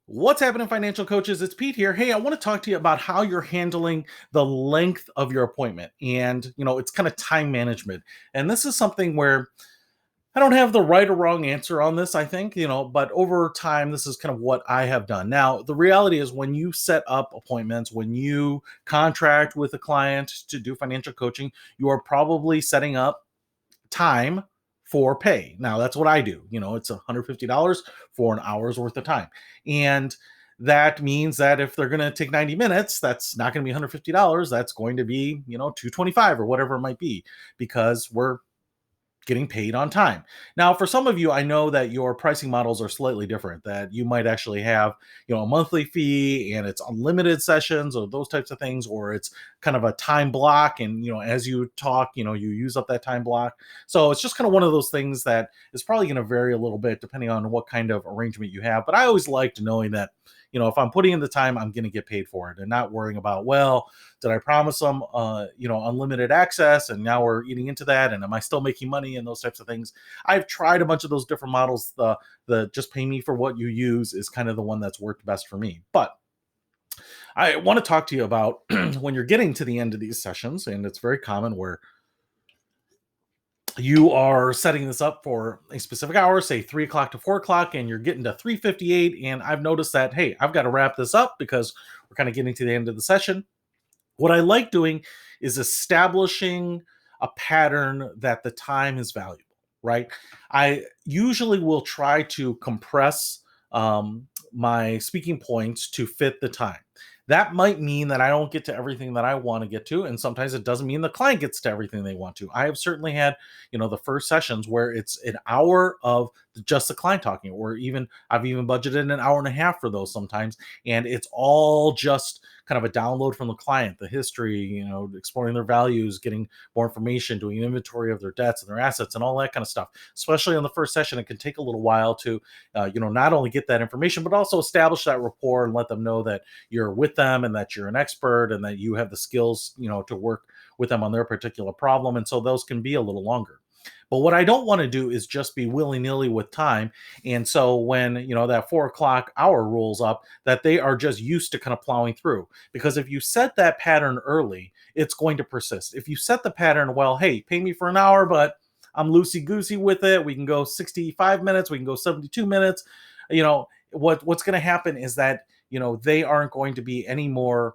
What's happening, financial coaches? It's Pete here. Hey, I want to talk to you about how you're handling the length of your appointment. And, it's kind of time management. And this is something where I don't have the right or wrong answer on this, I think, but over time, this is kind of what I have done. Now, the reality is when you set up appointments, when you contract with a client to do financial coaching, you are probably setting up time for pay. Now, that's what I do. It's $150 for an hour's worth of time. And that means that if they're going to take 90 minutes, that's not going to be $150. That's going to be, 225 or whatever it might be, because we're getting paid on time. Now, for some of you, I know that your pricing models are slightly different, that you might actually have, a monthly fee and it's unlimited sessions or those types of things, or it's kind of a time block. And, as you talk, you use up that time block. So it's just kind of one of those things that is probably going to vary a little bit depending on what kind of arrangement you have. But I always liked knowing that, if I'm putting in the time, I'm going to get paid for it and not worrying about, well, did I promise them, unlimited access? And now we're eating into that. And am I still making money and those types of things? I've tried a bunch of those different models. The just pay me for what you use is kind of the one that's worked best for me. But I want to talk to you about when you're getting to the end of these sessions, and it's very common where you are setting this up for a specific hour, say 3 o'clock to 4 o'clock, and you're getting to 3:58. And I've noticed that, hey, I've got to wrap this up because we're kind of getting to the end of the session. What I like doing is establishing a pattern that the time is valuable, right? I usually will try to compress my speaking points to fit the time. That might mean that I don't get to everything that I want to get to. And sometimes it doesn't mean the client gets to everything they want to. I have certainly had, the first sessions where it's an hour of just the client talking, or even I've even budgeted an hour and a half for those sometimes. And it's all just kind of a download from the client, the history, exploring their values, getting more information, doing an inventory of their debts and their assets and all that kind of stuff. Especially on the first session, it can take a little while to, not only get that information, but also establish that rapport and let them know that you're with them and that you're an expert and that you have the skills, to work with them on their particular problem. And so those can be a little longer. But what I don't want to do is just be willy-nilly with time. And so when, that 4 o'clock hour rolls up, that they are just used to kind of plowing through. Because if you set that pattern early, it's going to persist. If you set the pattern, well, hey, pay me for an hour, but I'm loosey-goosey with it. We can go 65 minutes. We can go 72 minutes. What's going to happen is that, they aren't going to be any more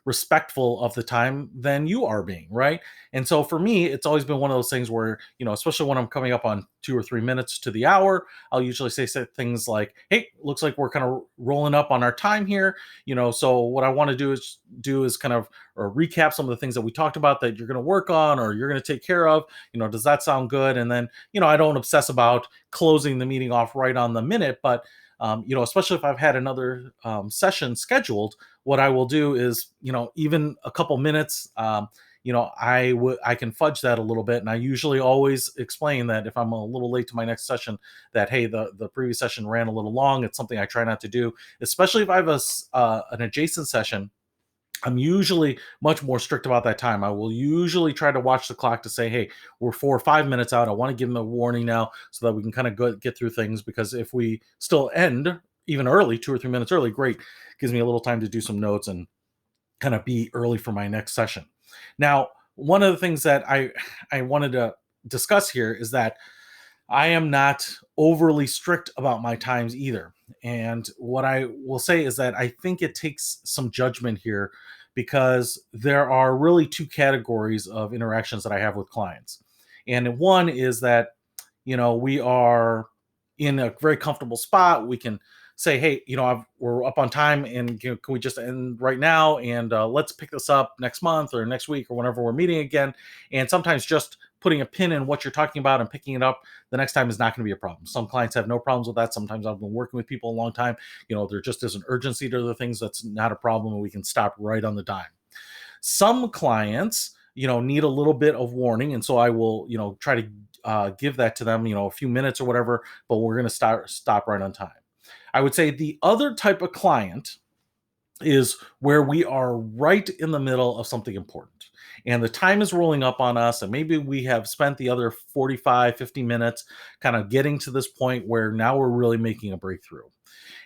respectful of the time than you are being, right? And so for me, it's always been one of those things where, especially when I'm coming up on 2 or 3 minutes to the hour, I'll usually say things like, hey, looks like we're kind of rolling up on our time here. So what I want to do is kind of or recap some of the things that we talked about that you're going to work on or you're going to take care of. Does that sound good? And then, I don't obsess about closing the meeting off right on the minute, but especially if I've had another session scheduled, what I will do is, even a couple minutes, I can fudge that a little bit. And I usually always explain that if I'm a little late to my next session, that, hey, the previous session ran a little long. It's something I try not to do, especially if I have an adjacent session. I'm usually much more strict about that time. I will usually try to watch the clock to say, hey, we're 4 or 5 minutes out. I want to give them a warning now so that we can kind of get through things. Because if we still end even early, 2 or 3 minutes early, great. Gives me a little time to do some notes and kind of be early for my next session. Now, one of the things that I wanted to discuss here is that I am not overly strict about my times either. And what I will say is that I think it takes some judgment here because there are really two categories of interactions that I have with clients. And one is that, we are in a very comfortable spot. We can say, hey, we're up on time and can we just end right now? And let's pick this up next month or next week or whenever we're meeting again. And sometimes just putting a pin in what you're talking about and picking it up the next time is not going to be a problem. Some clients have no problems with that. Sometimes I've been working with people a long time. There just is an urgency to the things that's not a problem and we can stop right on the dime. Some clients, need a little bit of warning. And so I will, try to give that to them, a few minutes or whatever, but we're going to stop right on time. I would say the other type of client is where we are right in the middle of something important. and the time is rolling up on us, and maybe we have spent the other 45, 50 minutes kind of getting to this point where now we're really making a breakthrough.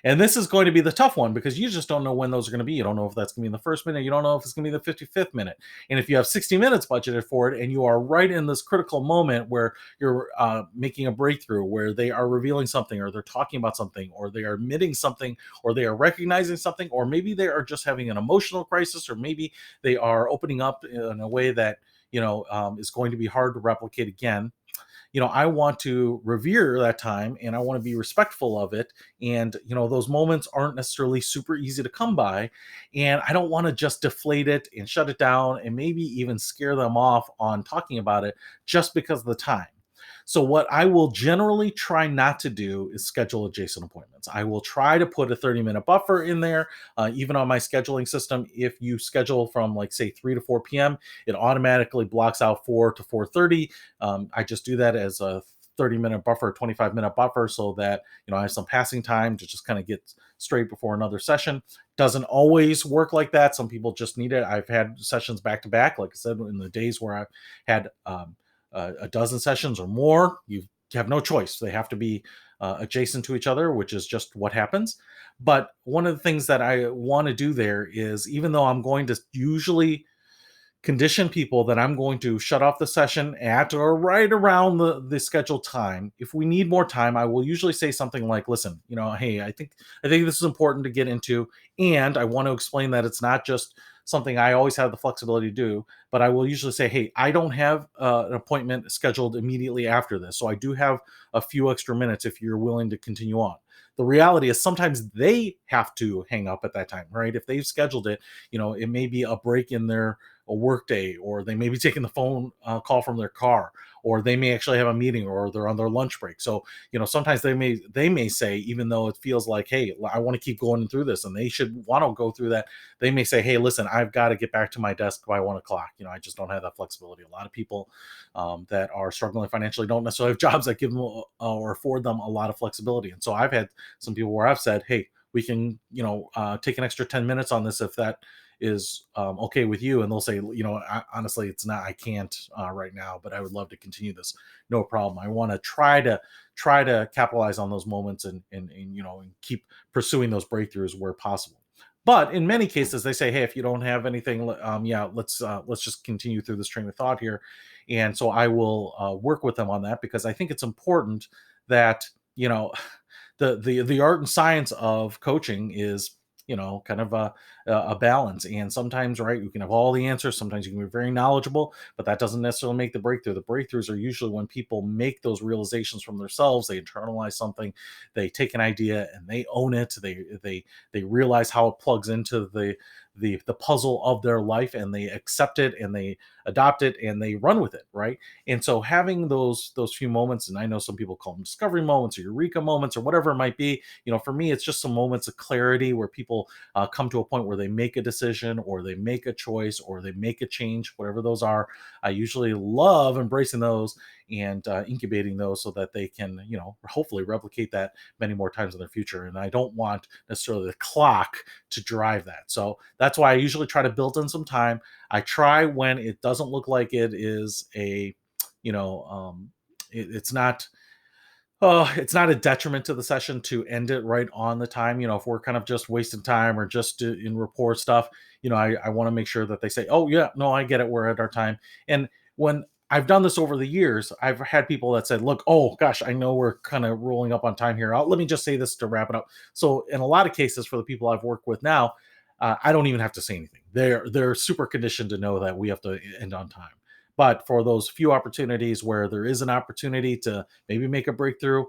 And this is going to be the tough one because you just don't know when those are going to be. You don't know if that's going to be in the first minute. You don't know if it's going to be the 55th minute. And if you have 60 minutes budgeted for it and you are right in this critical moment where you're making a breakthrough, where they are revealing something, or they're talking about something, or they are admitting something, or they are recognizing something, or maybe they are just having an emotional crisis, or maybe they are opening up in a way that, is going to be hard to replicate again. I want to revere that time and I want to be respectful of it. And, those moments aren't necessarily super easy to come by. And I don't want to just deflate it and shut it down and maybe even scare them off on talking about it just because of the time. So, what I will generally try not to do is schedule adjacent appointments. I will try to put a 30-minute buffer in there, even on my scheduling system. If you schedule from, like, say, 3 to 4 p.m., it automatically blocks out 4 to 4:30. I just do that as a 30-minute buffer, 25-minute buffer, so that I have some passing time to just kind of get straight before another session. Doesn't always work like that. Some people just need it. I've had sessions back to back, like I said, in the days where I've had a dozen sessions or more. You have no choice. They have to be adjacent to each other, which is just what happens. But one of the things that I want to do there is, even though I'm going to usually condition people that I'm going to shut off the session at or right around the scheduled time. If we need more time, I will usually say something like, listen, hey, I think this is important to get into. And I want to explain that it's not just something I always have the flexibility to do, but I will usually say, hey, I don't have an appointment scheduled immediately after this. So I do have a few extra minutes if you're willing to continue on. The reality is sometimes they have to hang up at that time, right? If they've scheduled it, it may be a break in their a work day, or they may be taking the phone call from their car, or they may actually have a meeting, or they're on their lunch break. So sometimes they may say, even though it feels like, hey, I want to keep going through this and they should want to go through that, they may say, hey, listen, I've got to get back to my desk by 1 o'clock. I just don't have that flexibility. A lot of people that are struggling financially don't necessarily have jobs that give them or afford them a lot of flexibility. And so I've had some people where I've said, hey, we can take an extra 10 minutes on this if that is okay with you. And they'll say, honestly, it's not, I can't right now, but I would love to continue this. No problem. I want to try to capitalize on those moments, and keep pursuing those breakthroughs where possible. But in many cases, they say, hey, if you don't have anything, yeah, let's just continue through this train of thought here. And so I will work with them on that, because I think it's important that, the art and science of coaching is, kind of a balance. And sometimes, right, you can have all the answers. Sometimes you can be very knowledgeable, but that doesn't necessarily make the breakthrough. The breakthroughs are usually when people make those realizations from themselves. They internalize something, they take an idea and they own it. They realize how it plugs into the puzzle of their life, and they accept it and they adopt it and they run with it, right? And so having those few moments, and I know some people call them discovery moments or eureka moments or whatever it might be, for me it's just some moments of clarity where people come to a point where they make a decision, or they make a choice, or they make a change, whatever those are. I usually love embracing those and incubating those so that they can, hopefully replicate that many more times in their future. And I don't want necessarily the clock to drive that. So that's why I usually try to build in some time. I try, when it doesn't look like it is a, you know, it's not, it's not a detriment to the session to end it right on the time. If we're kind of just wasting time or just in rapport stuff, I want to make sure that they say, oh yeah, no, I get it, we're at our time. And when I've done this over the years, I've had people that said, look, oh gosh, I know we're kind of rolling up on time here. Let me just say this to wrap it up. So in a lot of cases, for the people I've worked with now, I don't even have to say anything. They're super conditioned to know that we have to end on time. But for those few opportunities where there is an opportunity to maybe make a breakthrough,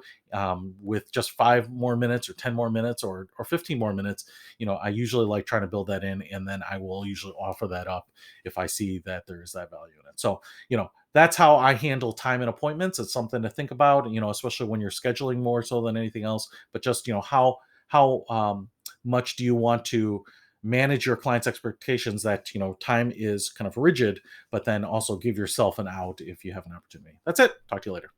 with just 5 more minutes or 10 more minutes or 15 more minutes, I usually like trying to build that in, and then I will usually offer that up if I see that there's that value in it. So, that's how I handle time and appointments. It's something to think about, especially when you're scheduling more so than anything else. But just, how much do you want to manage your client's expectations, that time is kind of rigid, but then also give yourself an out if you have an opportunity. That's it. Talk to you later.